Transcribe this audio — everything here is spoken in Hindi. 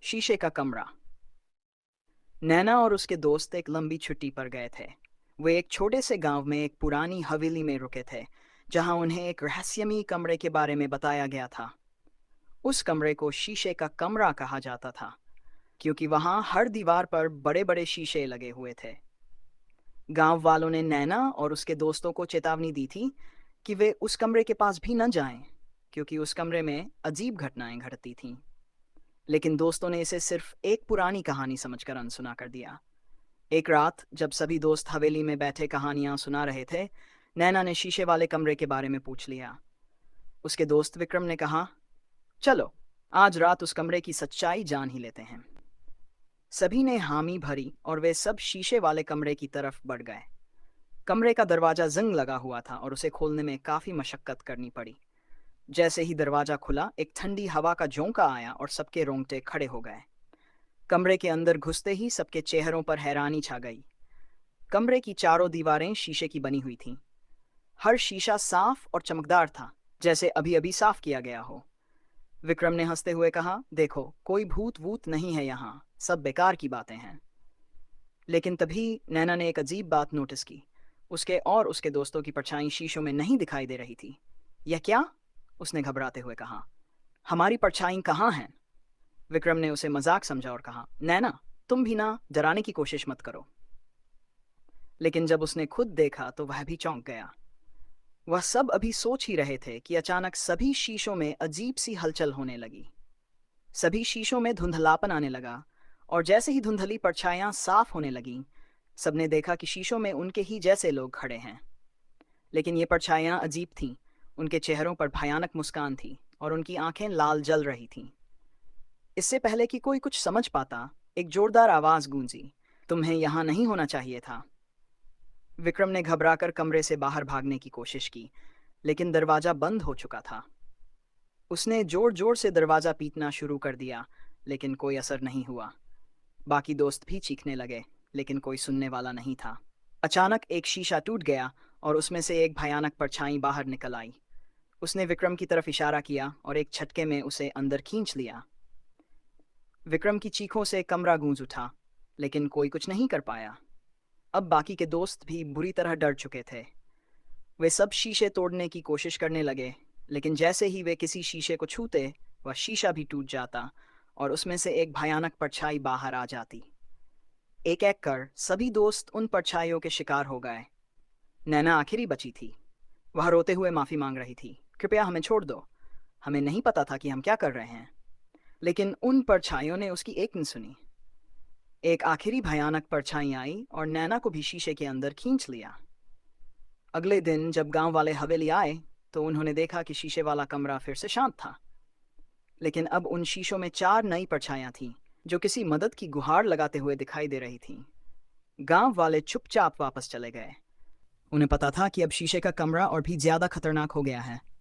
शीशे का कमरा। नैना और उसके दोस्त एक लंबी छुट्टी पर गए थे। वे एक छोटे से गांव में एक पुरानी हवेली में रुके थे, जहां उन्हें एक रहस्यमयी कमरे के बारे में बताया गया था। उस कमरे को शीशे का कमरा कहा जाता था, क्योंकि वहां हर दीवार पर बड़े बड़े शीशे लगे हुए थे। गांव वालों ने नैना और उसके दोस्तों को चेतावनी दी थी कि वे उस कमरे के पास भी न जाएं, क्योंकि उस कमरे में अजीब घटनाएं घटती थीं। लेकिन दोस्तों ने इसे सिर्फ एक पुरानी कहानी समझकर अनसुना कर दिया। एक रात जब सभी दोस्त हवेली में बैठे कहानियां सुना रहे थे, नैना ने शीशे वाले कमरे के बारे में पूछ लिया। उसके दोस्त विक्रम ने कहा, चलो आज रात उस कमरे की सच्चाई जान ही लेते हैं। सभी ने हामी भरी और वे सब शीशे वाले कमरे की तरफ बढ़ गए। कमरे का दरवाजा जंग लगा हुआ था और उसे खोलने में काफी मशक्कत करनी पड़ी। जैसे ही दरवाजा खुला, एक ठंडी हवा का झोंका आया और सबके रोंगटे खड़े हो गए। कमरे के अंदर घुसते ही सबके चेहरों पर हैरानी छा गई। कमरे की चारों दीवारें शीशे की बनी हुई थीं। हर शीशा साफ और चमकदार था, जैसे अभी अभी साफ किया गया हो। विक्रम ने हंसते हुए कहा, देखो कोई भूत वूत नहीं है यहाँ, सब बेकार की बातें हैं। लेकिन तभी नैना ने एक अजीब बात नोटिस की। उसके और उसके दोस्तों की परछाई शीशों में नहीं दिखाई दे रही थी। यह क्या? उसने घबराते हुए कहा। हमारी परछाई कहाँ हैं? विक्रम ने उसे मजाक समझा और कहा, नैना तुम भी ना डराने की कोशिश मत करो। लेकिन जब उसने खुद देखा तो वह भी चौंक गया। वह सब अभी सोच ही रहे थे कि अचानक सभी शीशों में अजीब सी हलचल होने लगी। सभी शीशों में धुंधलापन आने लगा, और जैसे ही धुंधली परछाइयां साफ होने लगीं, सबने देखा कि शीशों में उनके ही जैसे लोग खड़े हैं। लेकिन ये परछाइयां अजीब थीं। उनके चेहरों पर भयानक मुस्कान थी और उनकी आंखें लाल जल रही थीं। इससे पहले कि कोई कुछ समझ पाता, एक जोरदार आवाज गूंजी, तुम्हें यहां नहीं होना चाहिए था। विक्रम ने घबराकर कमरे से बाहर भागने की कोशिश की, लेकिन दरवाजा बंद हो चुका था। उसने जोर जोर से दरवाजा पीटना शुरू कर दिया, लेकिन कोई असर नहीं हुआ। बाकी दोस्त भी चीखने लगे, लेकिन कोई सुनने वाला नहीं था। अचानक एक शीशा टूट गया और उसमें से एक भयानक परछाई बाहर निकल आई। उसने विक्रम की तरफ इशारा किया और एक झटके में उसे अंदर खींच लिया। विक्रम की चीखों से कमरा गूंज उठा, लेकिन कोई कुछ नहीं कर पाया। अब बाकी के दोस्त भी बुरी तरह डर चुके थे। वे सब शीशे तोड़ने की कोशिश करने लगे, लेकिन जैसे ही वे किसी शीशे को छूते, वह शीशा भी टूट जाता और उसमें से एक भयानक परछाई बाहर आ जाती। एक एक कर सभी दोस्त उन परछाइयों के शिकार हो गए। नैना आखिरी बची थी। वह रोते हुए माफी मांग रही थी, कृपया हमें छोड़ दो, हमें नहीं पता था कि हम क्या कर रहे हैं। लेकिन उन परछाइयों ने उसकी एक न सुनी। एक आखिरी भयानक परछाई आई और नैना को भी शीशे के अंदर खींच लिया। अगले दिन जब गांव वाले हवेली आए, तो उन्होंने देखा कि शीशे वाला कमरा फिर से शांत था। लेकिन अब उन शीशों में चार नई परछाइयां थीं, जो किसी मदद की गुहार लगाते हुए दिखाई दे रही थीं। गांव वाले चुपचाप वापस चले गए। उन्हें पता था कि अब शीशे का कमरा और भी ज्यादा खतरनाक हो गया है।